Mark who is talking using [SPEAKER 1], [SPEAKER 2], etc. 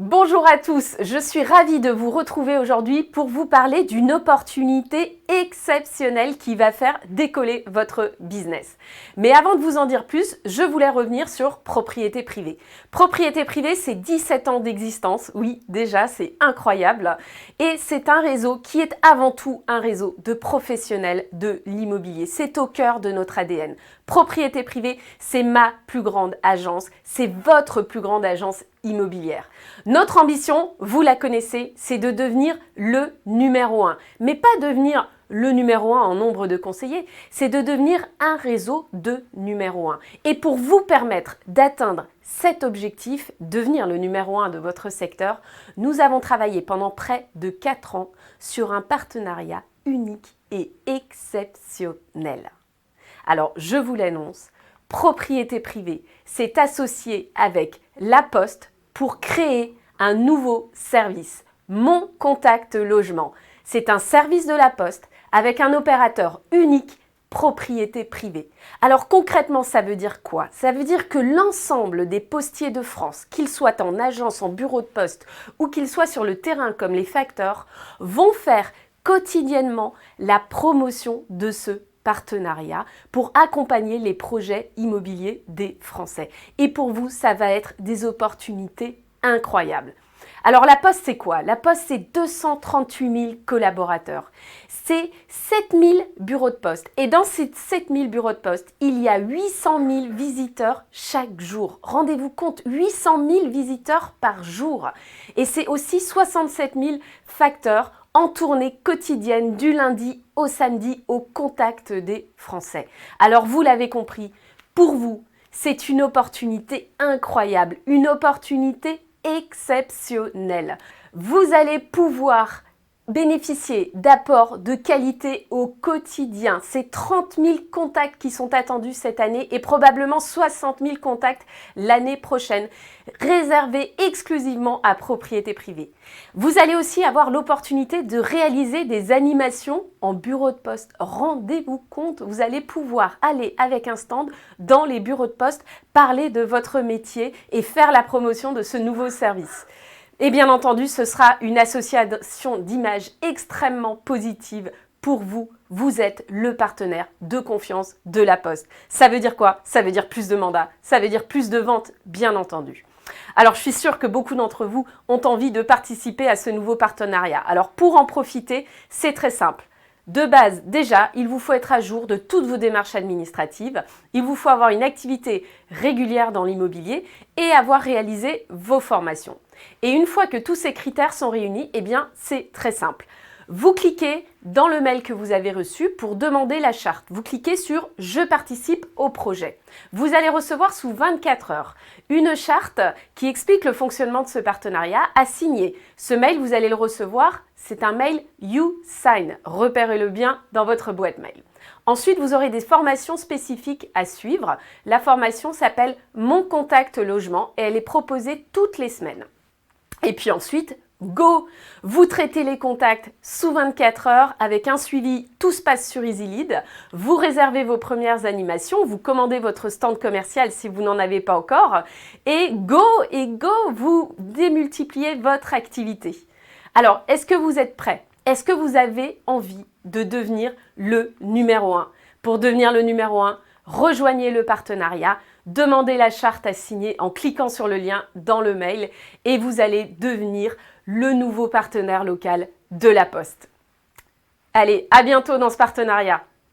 [SPEAKER 1] Bonjour à tous, je suis ravie de vous retrouver aujourd'hui pour vous parler d'une opportunité exceptionnelle qui va faire décoller votre business. Mais avant de vous en dire plus, je voulais revenir sur Propriété Privée. Propriété Privée, c'est 17 ans d'existence, oui déjà c'est incroyable, et c'est un réseau qui est avant tout un réseau de professionnels de l'immobilier. C'est au cœur de notre ADN. Propriété Privée, c'est ma plus grande agence, c'est votre plus grande agence immobilière. Notre ambition, vous la connaissez, c'est de devenir le numéro 1. Mais pas devenir le numéro 1 en nombre de conseillers, c'est de devenir un réseau de numéro 1. Et pour vous permettre d'atteindre cet objectif, devenir le numéro 1 de votre secteur, nous avons travaillé pendant près de 4 ans sur un partenariat unique et exceptionnel. Alors, je vous l'annonce, Propriété Privée s'est associé avec La Poste pour créer un nouveau service, Mon Contact Logement. C'est un service de La Poste avec un opérateur unique, Propriété Privée. Alors concrètement, ça veut dire quoi? Ça veut dire que l'ensemble des postiers de France, qu'ils soient en agence, en bureau de poste ou qu'ils soient sur le terrain comme les facteurs, vont faire quotidiennement la promotion de ce partenariat pour accompagner les projets immobiliers des Français. Et pour vous, ça va être des opportunités incroyables. Alors la Poste, c'est quoi? La Poste, c'est 238 000 collaborateurs. C'est 7 000 bureaux de poste. Et dans ces 7 000 bureaux de poste, il y a 800 000 visiteurs chaque jour. Rendez-vous compte, 800 000 visiteurs par jour. Et c'est aussi 67 000 facteurs en tournée quotidienne du lundi au samedi au contact des Français. Alors vous l'avez compris, pour vous, c'est une opportunité incroyable, une opportunité exceptionnelle. Vous allez pouvoir bénéficier d'apports de qualité au quotidien. C'est 30 000 contacts qui sont attendus cette année et probablement 60 000 contacts l'année prochaine, réservés exclusivement à Propriété Privée. Vous allez aussi avoir l'opportunité de réaliser des animations en bureau de poste. Rendez-vous compte, vous allez pouvoir aller avec un stand dans les bureaux de poste, parler de votre métier et faire la promotion de ce nouveau service. Et bien entendu, ce sera une association d'images extrêmement positive pour vous. Vous êtes le partenaire de confiance de La Poste. Ça veut dire quoi? Ça veut dire plus de mandats, ça veut dire plus de ventes, bien entendu. Alors, je suis sûre que beaucoup d'entre vous ont envie de participer à ce nouveau partenariat. Alors, pour en profiter, c'est très simple. De base, déjà, il vous faut être à jour de toutes vos démarches administratives. Il vous faut avoir une activité régulière dans l'immobilier et avoir réalisé vos formations. Et une fois que tous ces critères sont réunis, eh bien, c'est très simple. Vous cliquez dans le mail que vous avez reçu pour demander la charte. Vous cliquez sur « Je participe au projet ». Vous allez recevoir sous 24 heures une charte qui explique le fonctionnement de ce partenariat à signer. Ce mail, vous allez le recevoir, c'est un mail « You Sign ». Repérez-le bien dans votre boîte mail. Ensuite, vous aurez des formations spécifiques à suivre. La formation s'appelle « Mon Contact Logement » et elle est proposée toutes les semaines. Et puis ensuite, go! Vous traitez les contacts sous 24 heures avec un suivi, tout se passe sur EasyLead. Vous réservez vos premières animations, vous commandez votre stand commercial si vous n'en avez pas encore. Et go, vous démultipliez votre activité. Alors, est-ce que vous êtes prêts? Est-ce que vous avez envie de devenir le numéro 1? Pour devenir le numéro 1, rejoignez le partenariat, demandez la charte à signer en cliquant sur le lien dans le mail et vous allez devenir le nouveau partenaire local de La Poste. Allez, à bientôt dans ce partenariat.